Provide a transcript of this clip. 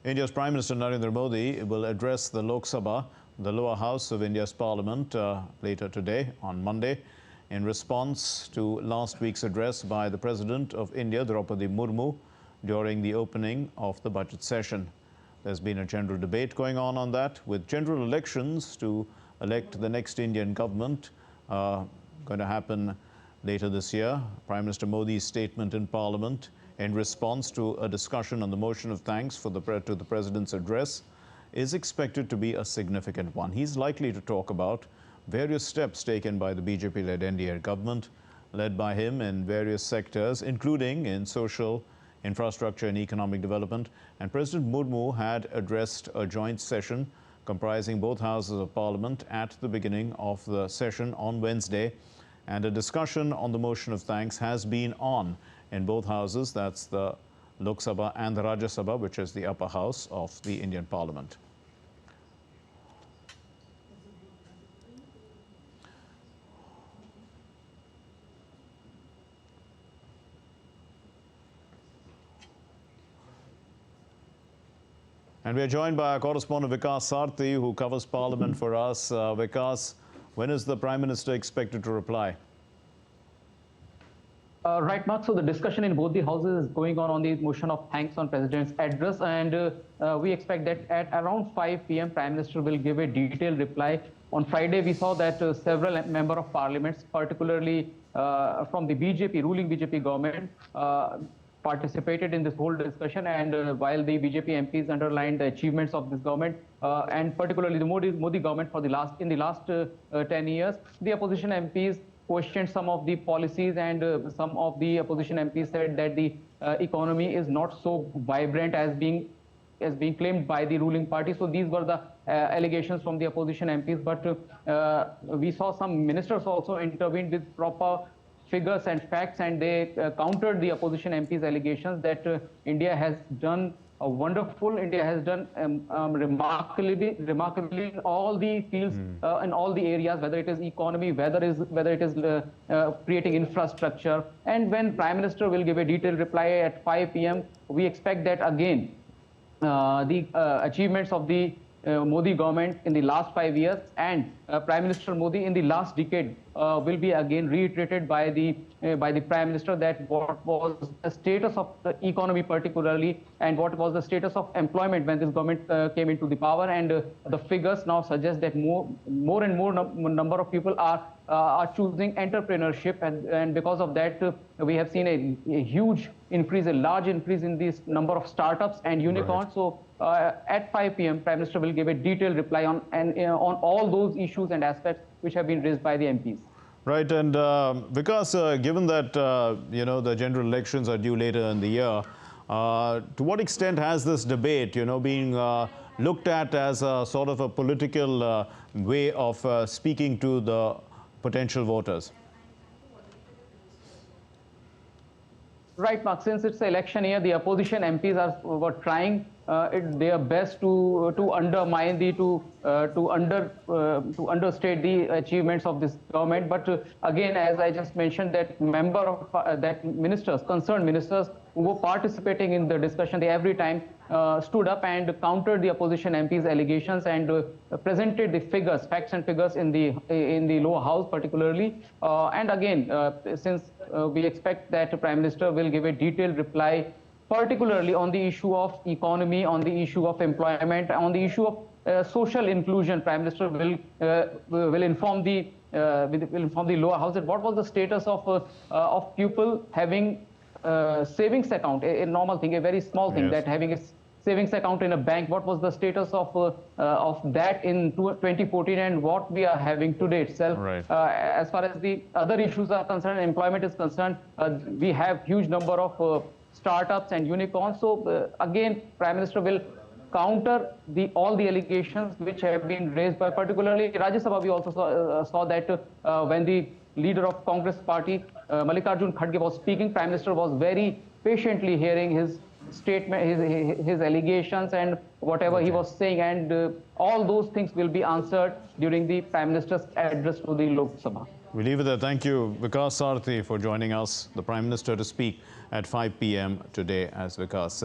India's Prime Minister Narendra Modi will address the Lok Sabha, the lower house of India's parliament, later today on Monday, in response to last week's address by the President of India, Draupadi Murmu, during the opening of the budget session. There's been a general debate going on that, with general elections to elect the next Indian government going to happen later this year. Prime Minister Modi's statement in Parliament in response to a discussion on the motion of thanks to the President's address is expected to be a significant one. He's likely to talk about various steps taken by the BJP-led NDA government, led by him in various sectors, including in social, infrastructure and economic development. And President Murmu had addressed a joint session comprising both houses of parliament at the beginning of the session on Wednesday. And a discussion on the motion of thanks has been on in both houses. That's the Lok Sabha and the Rajya Sabha, which is the upper house of the Indian Parliament. And we are joined by our correspondent Vikas Sarthi, who covers Parliament for us. Vikas, when is the Prime Minister expected to reply? Right, Mark. So the discussion in both the houses is going on the motion of thanks on President's address, and we expect that at around 5 p.m. Prime Minister will give a detailed reply. On Friday, we saw that several members of parliaments, particularly from the ruling BJP government, participated in this whole discussion, and while the BJP MPs underlined the achievements of this government and particularly the Modi government for in the last 10 years, the opposition MPs questioned some of the policies, and some of the opposition MPs said that the economy is not so vibrant as being claimed by the ruling party. So these were the allegations from the opposition MPs, but we saw some ministers also intervened with proper figures and facts, and they countered the opposition MPs' allegations that India has done India has done remarkably in all the fields, in all the areas, whether it is economy, whether it is creating infrastructure. And when Prime Minister will give a detailed reply at 5 p.m., we expect that again the achievements of the Modi government in the last 5 years and Prime Minister Modi in the last decade will be again reiterated by the Prime Minister, that what was the status of the economy particularly, and what was the status of employment when this government came into the power. And the figures now suggest that more and more number of people are choosing entrepreneurship, and because of that we have seen a huge increase, a large increase in this number of startups and unicorns. Right. So at 5 p.m. Prime Minister will give a detailed reply on all those issues and aspects which have been raised by the MPs. Right, and Vikas, given that the general elections are due later in the year, to what extent has this debate, being looked at as a sort of a political way of speaking to the potential voters? Right, Mark. Since it's the election year, the opposition MPs were trying their best to undermine to understate the achievements of this government. But again, as I just mentioned, that concerned ministers who were participating in the discussion, they every time stood up and countered the opposition MPs' allegations and presented the figures, facts and figures in the lower house particularly. And again, since we expect that Prime Minister will give a detailed reply, particularly on the issue of economy, on the issue of employment, on the issue of social inclusion. Prime Minister will inform the lower house that what was the status of people having savings account, a normal thing, a very small thing, yes, that having a savings account in a bank. What was the status of that in 2014 and what we are having today itself? Right. As far as the other issues are concerned, employment is concerned, we have huge number of startups and unicorns. So again, Prime Minister will counter all the allegations which have been raised by, particularly Rajya Sabha. We also saw that when the leader of Congress party, Mallikarjun Kharge, was speaking, Prime Minister was very patiently hearing his statement, his allegations and whatever he was saying, and all those things will be answered during the Prime Minister's address to the Lok Sabha. We leave it there. Thank you, Vikas Sarthi, for joining us, the Prime Minister, to speak at 5 p.m. today, as Vikas said.